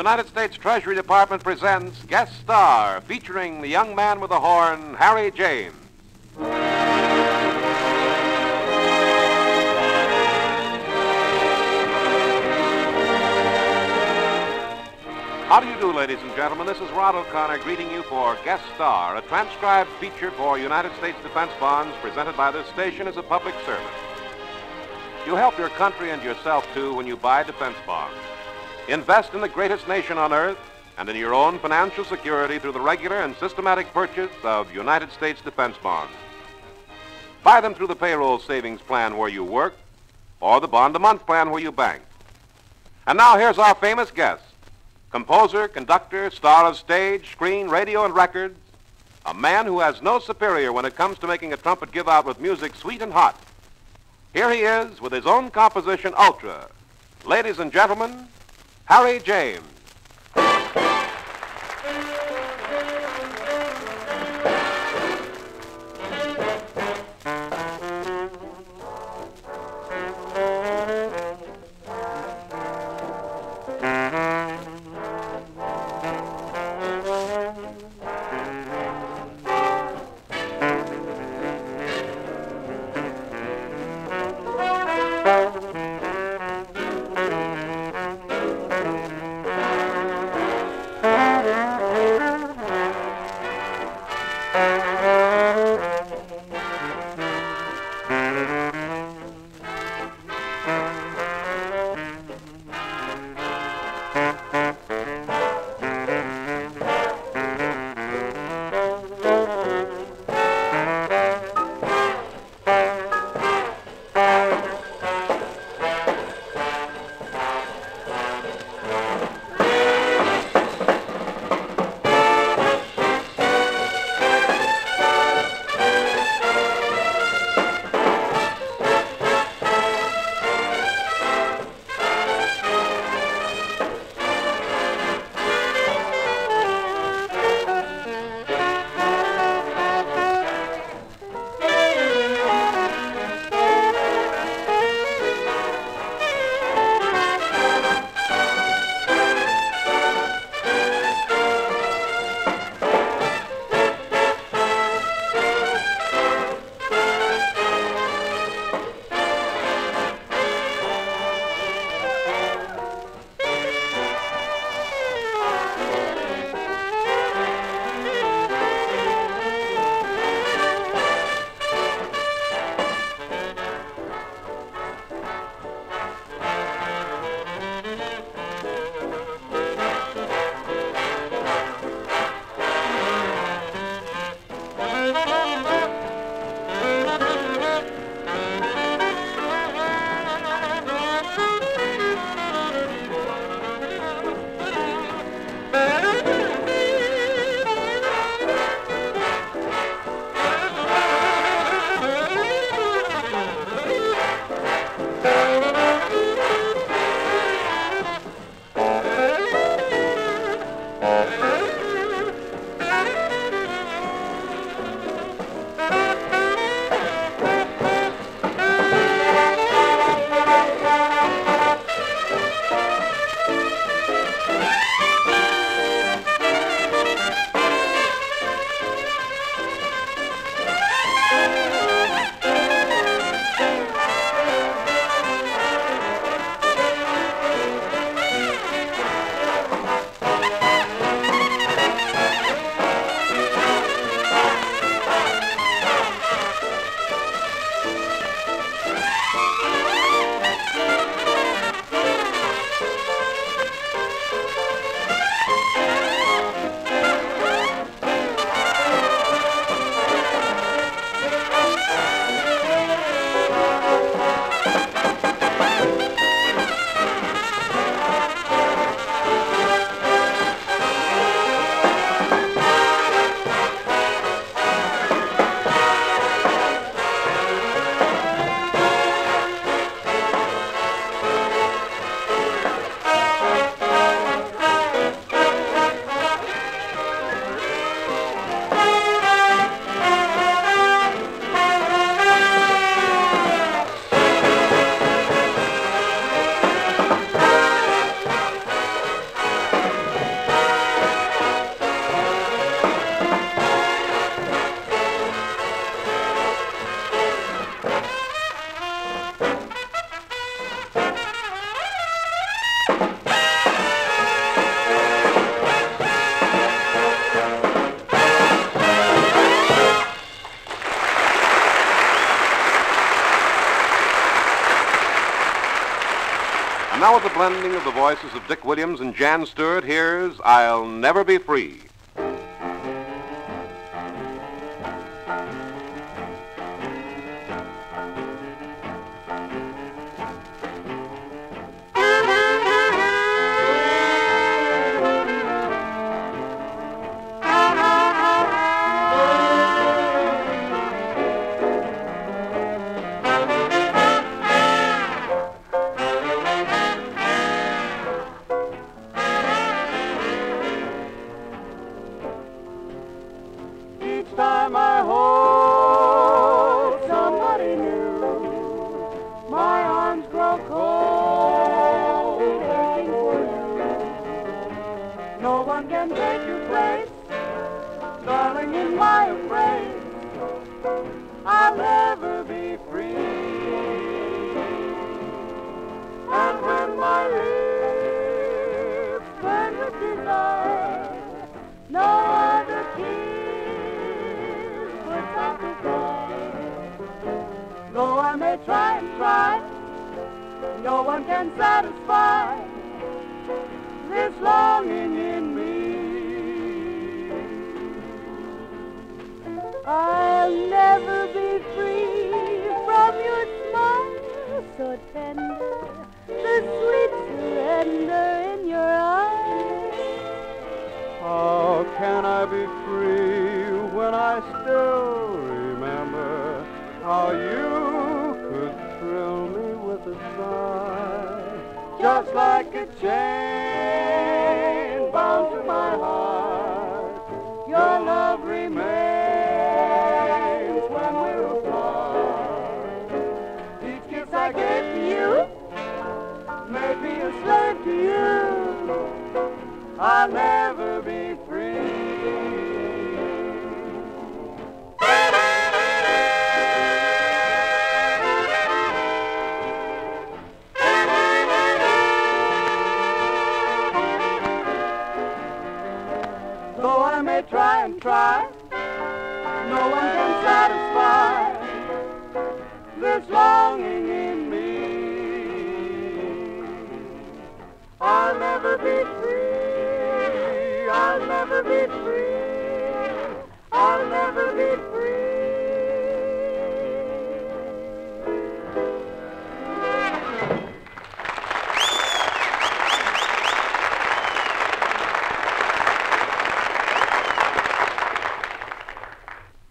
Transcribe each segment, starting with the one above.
United States Treasury Department presents Guest Star, featuring the young man with the horn, Harry James. How do you do, ladies and gentlemen? This is Rod O'Connor greeting you for Guest Star, a transcribed feature for United States defense bonds presented by this station as a public service. You help your country and yourself, too, when you buy defense bonds. Invest in the greatest nation on earth and in your own financial security through the regular and systematic purchase of United States defense bonds. Buy them through the payroll savings plan where you work or the bond-a-month plan where you bank. And now here's our famous guest, composer, conductor, star of stage, screen, radio, and records, a man who has no superior when it comes to making a trumpet give out with music sweet and hot. Here he is with his own composition, Ultra. Ladies and gentlemen, Harry James. now with the blending of the voices of Dick Williams and Jan Stewart, here's I'll Never Be Free. Each time I hold somebody new, my arms grow cold, waiting for you. No one can take your place, darling, in my embrace. I'll never be free. And when my lips burn with desire, no other kiss would satisfy. Though I may try and try, no one can satisfy this longing in me. I'll never be free from your smile so tender, the sweet surrender in your eyes. How can I be free when I still remember how you could thrill me with a sigh? Just like a chain bound to my heart, your love remains when we're apart. Each kiss I gave to you made me a slave to you. I'll never be free. Though I may try and try, no one can satisfy this longing in me. I'll never be free. I'll never be free. I'll never be free.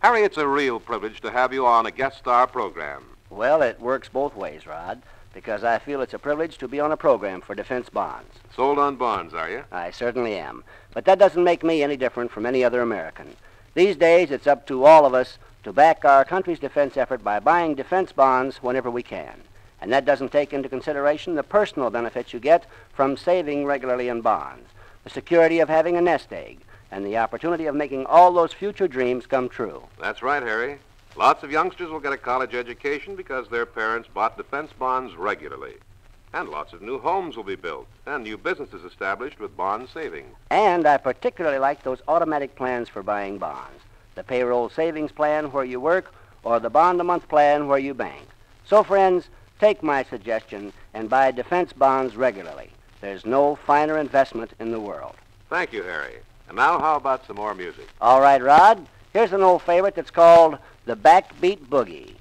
Harry, it's a real privilege to have you on a guest star program. Well, it works both ways, Rod, because I feel it's a privilege to be on a program for defense bonds. Sold on bonds, are you? I certainly am. But that doesn't make me any different from any other American. These days, it's up to all of us to back our country's defense effort by buying defense bonds whenever we can. And that doesn't take into consideration the personal benefits you get from saving regularly in bonds, the security of having a nest egg, and the opportunity of making all those future dreams come true. That's right, Harry. Lots of youngsters will get a college education because their parents bought defense bonds regularly. And lots of new homes will be built and new businesses established with bond savings. And I particularly like those automatic plans for buying bonds. The payroll savings plan where you work or the bond-a-month plan where you bank. So, friends, take my suggestion and buy defense bonds regularly. There's no finer investment in the world. Thank you, Harry. And now how about some more music? All right, Rod. Here's an old favorite that's called the Backbeat Boogie.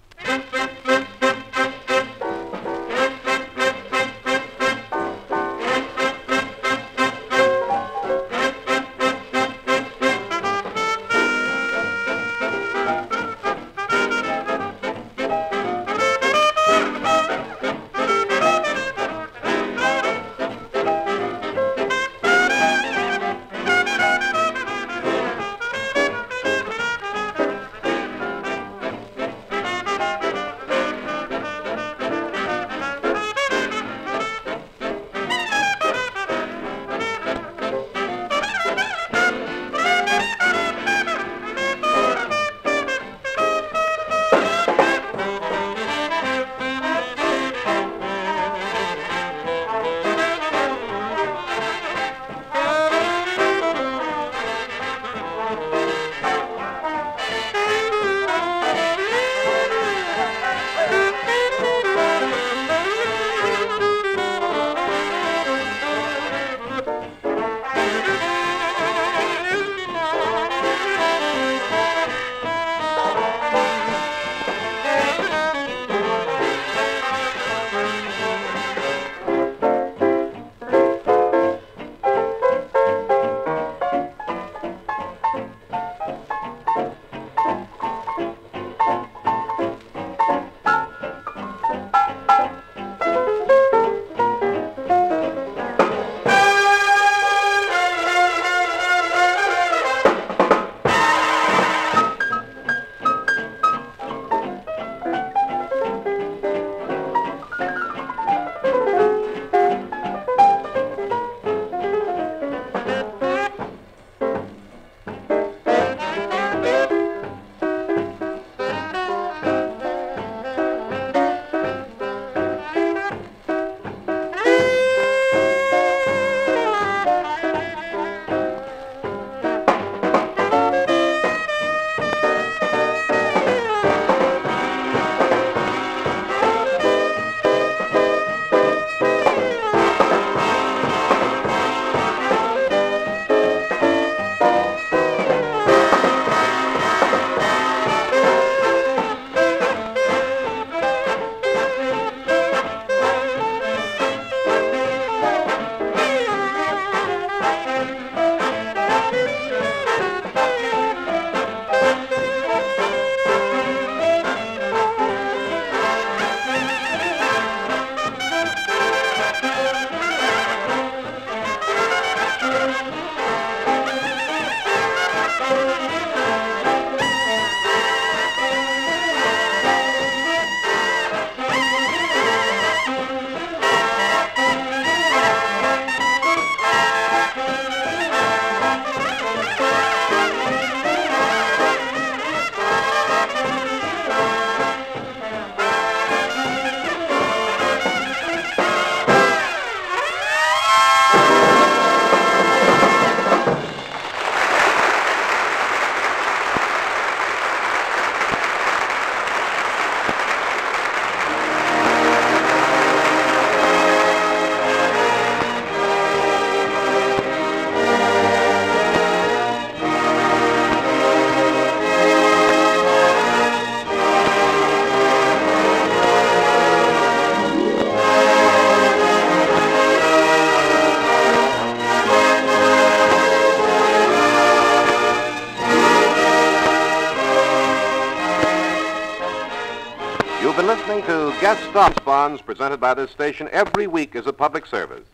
been listening to Guest Star Bonds presented by this station every week as a public service.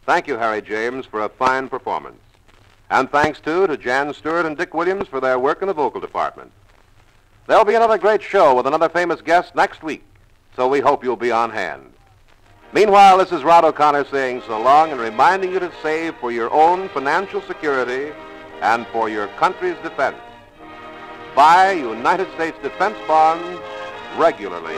Thank you, Harry James, for a fine performance. And thanks, too, to Jan Stewart and Dick Williams for their work in the vocal department. There'll be another great show with another famous guest next week, so we hope you'll be on hand. Meanwhile, this is Rod O'Connor saying so long and reminding you to save for your own financial security and for your country's defense. Buy United States defense bonds regularly.